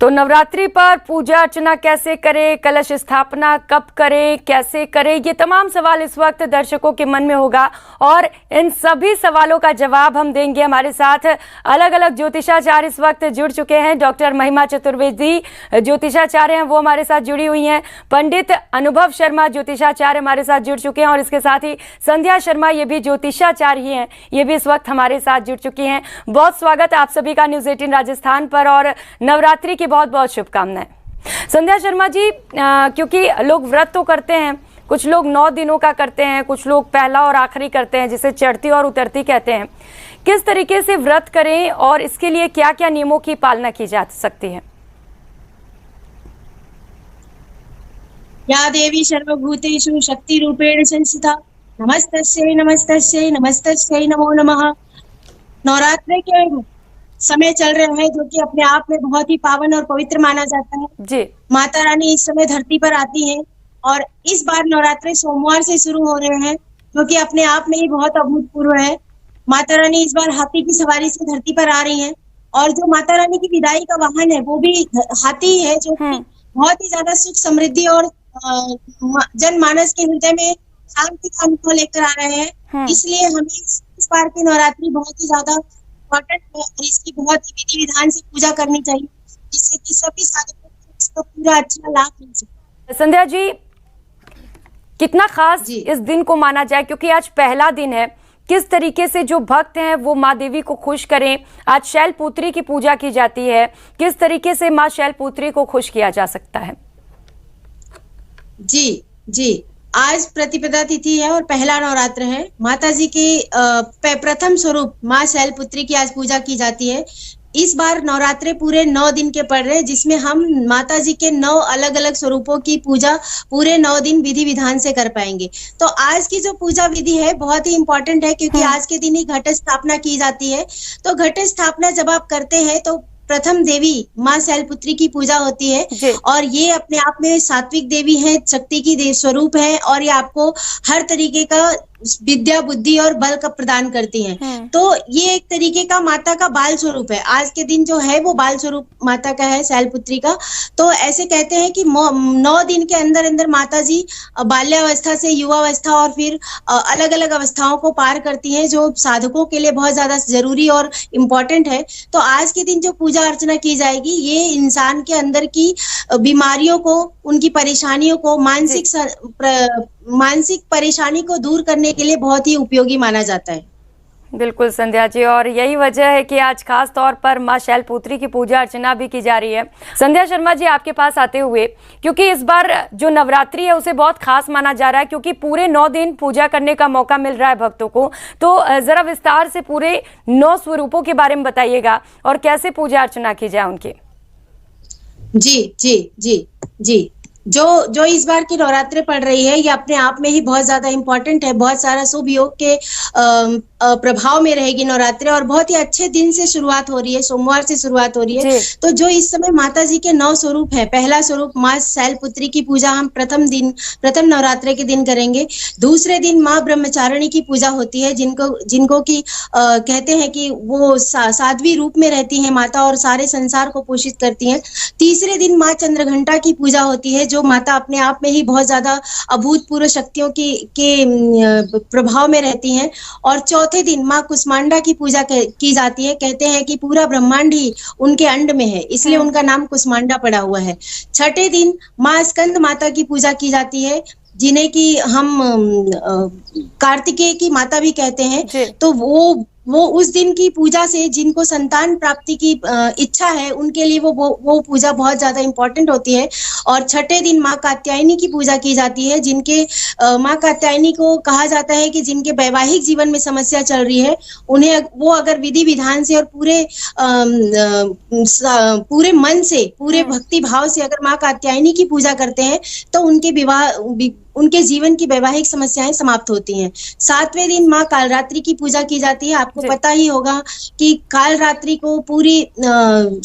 तो नवरात्रि पर पूजा अर्चना कैसे करें, कलश स्थापना कब करें, कैसे करें, ये तमाम सवाल इस वक्त दर्शकों के मन में होगा और इन सभी सवालों का जवाब हम देंगे। हमारे साथ अलग अलग ज्योतिषाचार्य इस वक्त जुड़ चुके हैं। डॉक्टर महिमा चतुर्वेदी ज्योतिषाचार्य हैं, वो हमारे साथ जुड़ी हुई हैं। पंडित अनुभव शर्मा ज्योतिषाचार्य हमारे साथ जुड़ चुके हैं और इसके साथ ही संध्या शर्मा, ये भी ज्योतिषाचार्य ही हैं, ये भी इस वक्त हमारे साथ जुड़ चुकी हैं। बहुत स्वागत आप सभी का न्यूज़ 18 राजस्थान पर और नवरात्रि की बहुत बहुत शुभकामनाएं। संध्या शर्मा जी, क्योंकि लोग व्रत तो करते हैं, कुछ लोग 9 दिनों का करते हैं, कुछ लोग पहला और आखिरी करते हैं, जिसे चढ़ती और उतरती कहते हैं। किस तरीके से व्रत करें और इसके लिए क्या क्या नियमों की पालना की जा सकती है? या देवी सर्वभूतेषु शक्ति रूपेण संस्थिता नमस्तस्यै नमस्तस्यै नमस्तस्यै नमो नमः। नवरात्रि के समय चल रहे हैं जो कि अपने आप में बहुत ही पावन और पवित्र माना जाता है जी। माता रानी इस समय धरती पर आती हैं और इस बार नवरात्रि सोमवार से शुरू हो रहे हैं जो कि अपने आप में ही बहुत अभूतपूर्व है। माता रानी इस बार हाथी की सवारी से धरती पर आ रही हैं और जो माता रानी की विदाई का वाहन है वो भी हाथी है, जो कि बहुत ही ज्यादा सुख समृद्धि और जनमानस के हृदय में शांति का अनुभव लेकर आ रहे हैं। इसलिए हमें इस बार की नवरात्रि बहुत ही ज्यादा इम्पोर्टेंट है और इसकी बहुत ही विधि विधान से पूजा करनी चाहिए, जिससे कि सभी साधकों को इसका पूरा अच्छा लाभ मिल सके। संध्या जी, कितना खास इस दिन को माना जाए, क्योंकि आज पहला दिन है, किस तरीके से जो भक्त हैं वो माँ देवी को खुश करें? आज शैलपुत्री की पूजा की जाती है, किस तरीके से माँ शैलपुत्री को खुश किया जा सकता है? जी जी, आज प्रतिपदा तिथि है और पहला नवरात्र है। माता जी के प्रथम स्वरूप माँ शैलपुत्री की आज पूजा की जाती है। इस बार नवरात्रे पूरे 9 दिन के पड़ रहे हैं, जिसमें हम माता जी के 9 अलग अलग स्वरूपों की पूजा पूरे 9 दिन विधि विधान से कर पाएंगे। तो आज की जो पूजा विधि है बहुत ही इंपॉर्टेंट है, क्योंकि आज के दिन ही घट स्थापना की जाती है। तो घट स्थापना जब आप करते हैं तो प्रथम देवी माँ शैलपुत्री की पूजा होती है और ये अपने आप में सात्विक देवी है, शक्ति की स्वरूप है और ये आपको हर तरीके का विद्या बुद्धि और बल का प्रदान करती हैं। तो ये एक तरीके का माता का बाल स्वरूप है। आज के दिन जो है वो बाल स्वरूप माता का है, शैलपुत्री का। तो ऐसे कहते हैं कि 9 दिन के अंदर अंदर माता जी बाल्यावस्था से युवावस्था और फिर अलग अलग अवस्थाओं को पार करती हैं, जो साधकों के लिए बहुत ज्यादा जरूरी और इम्पोर्टेंट है। तो आज के दिन जो पूजा अर्चना की जाएगी, ये इंसान के अंदर की बीमारियों को, उनकी परेशानियों को, मानसिक परेशानी को दूर करने के लिए बहुत ही उपयोगी माना जाता है। बिल्कुल संध्या जी, और यही वजह है कि आज खास तौर पर माँ शैलपुत्री की पूजा अर्चना भी की जा रही है। संध्या शर्मा जी, आपके पास आते हुए, क्योंकि इस बार जो नवरात्रि है उसे बहुत खास माना जा रहा है, क्योंकि पूरे 9 दिन पूजा करने का मौका मिल रहा है भक्तों को, तो जरा विस्तार से पूरे 9 स्वरूपों के बारे में बताइएगा और कैसे पूजा अर्चना की जाए उनकी। जी जी जी जी, जो इस बार की नवरात्रि पड़ रही है ये अपने आप में ही बहुत ज्यादा इम्पोर्टेंट है। बहुत सारा शुभ योग के प्रभाव में रहेगी नवरात्रि और बहुत ही अच्छे दिन से शुरुआत हो रही है, सोमवार से शुरुआत हो रही है। तो जो इस समय माता जी के 9 स्वरूप है, पहला स्वरूप माँ शैलपुत्री की पूजा हम प्रथम नवरात्रि के दिन करेंगे। दूसरे दिन माँ ब्रह्मचारिणी की पूजा होती है, जिनको की कहते हैं कि वो साध्वी रूप में रहती है माता और सारे संसार को पोषित करती है। तीसरे दिन माँ चंद्रघंटा की पूजा होती है, जो माता अपने आप में ही बहुत ज्यादा अभूतपूर्व शक्तियों के प्रभाव में रहती हैं। और चौथे दिन माँ कुष्मांडा की पूजा की जाती है। कहते हैं कि पूरा ब्रह्मांड ही उनके अंड में है, इसलिए उनका नाम कुष्मांडा पड़ा हुआ है। छठे दिन माँ स्कंद माता की पूजा की जाती है, जिन्हें कि हम कार्तिकेय की माता भी कहते हैं। तो वो उस दिन की पूजा से जिनको संतान प्राप्ति की इच्छा है उनके लिए वो पूजा बहुत ज्यादा इम्पोर्टेंट होती है। और छठे दिन माँ कात्यायनी की पूजा की जाती है, जिनके माँ कात्यायनी को कहा जाता है कि जिनके वैवाहिक जीवन में समस्या चल रही है, उन्हें वो अगर विधि विधान से और पूरे मन से, पूरे भक्ति भाव से अगर माँ कात्यायनी की पूजा करते हैं तो उनके उनके जीवन की वैवाहिक समस्याएं समाप्त होती हैं। 7वें दिन माँ कालरात्रि की पूजा की जाती है। आपको जी। पता ही होगा कि कालरात्रि को पूरी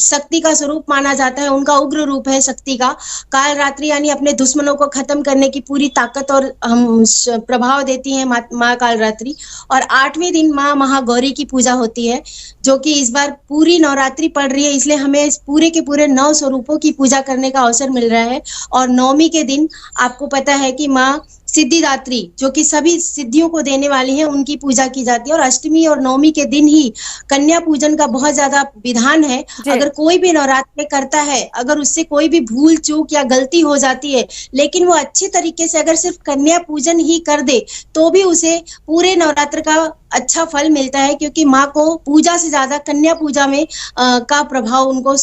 शक्ति का स्वरूप माना जाता है, उनका उग्र रूप है शक्ति का। कालरात्रि यानी अपने दुश्मनों को खत्म करने की पूरी ताकत और प्रभाव देती है माँ कालरात्रि। और 8वें दिन माँ महागौरी की पूजा होती है, जो कि इस बार पूरी नवरात्रि पड़ रही है, इसलिए हमें इस पूरे के पूरे 9 स्वरूपों की पूजा करने का अवसर मिल रहा है। और 9वीं के दिन आपको पता है कि माँ सिद्धिदात्री, जो कि सभी सिद्धियों को देने वाली हैं, उनकी पूजा की जाती है। और अष्टमी और 9वीं के दिन ही कन्या पूजन का बहुत ज्यादा विधान है। जी। अगर कोई भी नवरात्र में करता है, अगर उससे कोई भी भूल चूक या गलती हो जाती है, लेकिन वो अच्छे तरीके से अगर सिर्फ कन्या पूजन ही कर दे, तो भी उसे पूरे नवरात्र का अच्छा फल मिलता है, क्योंकि माँ को पूजा से ज्यादा कन्या पूजा में का प्रभाव उनको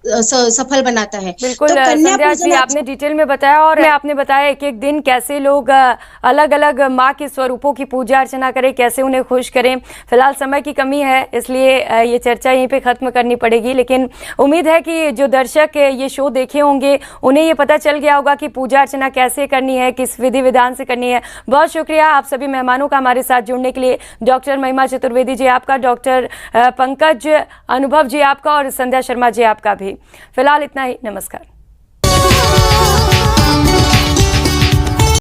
सफल बनाता है। बिल्कुल तो कन्या संध्या जी, पूजन आपने डिटेल में बताया और आपने बताया एक एक दिन कैसे लोग अलग अलग माँ के स्वरूपों की पूजा अर्चना करें, कैसे उन्हें खुश करें। फिलहाल समय की कमी है, इसलिए ये चर्चा यहीं पे खत्म करनी पड़ेगी, लेकिन उम्मीद है कि जो दर्शक ये शो देखे होंगे उन्हें ये पता चल गया होगा कि पूजा अर्चना कैसे करनी है, किस विधि विधान से करनी है। बहुत शुक्रिया आप सभी मेहमानों का हमारे साथ जुड़ने के लिए। डॉक्टर महिमा चतुर्वेदी जी आपका, डॉक्टर पंकज अनुभव जी आपका और संध्या शर्मा जी आपका भी। फिलहाल इतना ही, नमस्कार।